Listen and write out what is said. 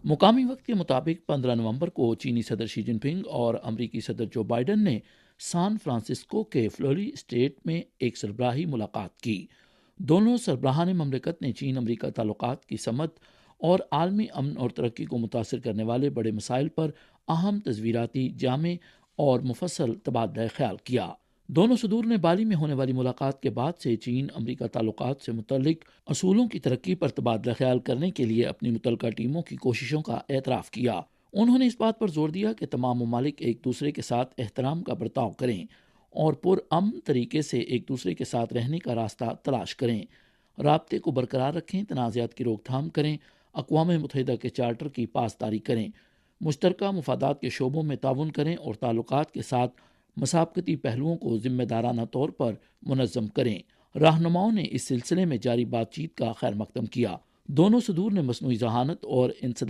مقامی وقت کے مطابق 15 نومبر کو چینی صدر شی جن پنگ اور امریکی صدر جو بائیڈن نے سان فرانسسکو کے فلوری اسٹیٹ میں ایک سربراہی ملاقات کی۔ دونوں سربراہان مملکت نے چین امریکہ تعلقات کی سمت اور عالمی امن اور ترقی کو متاثر کرنے والے بڑے مسائل پر اہم تصویراتی، جامع اور مفصل تبادلہ خیال کیا۔ دونوں صدور نے بالی میں ہونے والی ملاقات کے بعد سے چین امریکہ تعلقات سے متعلق اصولوں کی ترقی پر تبادلہ خیال کرنے کے لیے اپنی متعلقہ ٹیموں کی کوششوں کا اعتراف کیا۔ انہوں نے اس بات پر زور دیا کہ تمام ممالک ایک دوسرے کے ساتھ احترام کا برتاؤ کریں اور پرامن طریقے سے ایک دوسرے کے ساتھ رہنے کا راستہ تلاش کریں، رابطے کو برقرار رکھیں، تنازعات کی روک تھام کریں، اقوام متحدہ کے چارٹر کی پاسداری کریں، مشترکہ مفادات کے شعبوں میں تعاون کریں اور تعلقات کے ساتھ مسابقتی پہلوؤں کو ذمہ دارانہ طور پر منظم کریں۔ رہنماؤں نے اس سلسلے میں جاری بات چیت کا خیر مقدم کیا۔ دونوں صدور نے مصنوعی ذہانت اور انسداد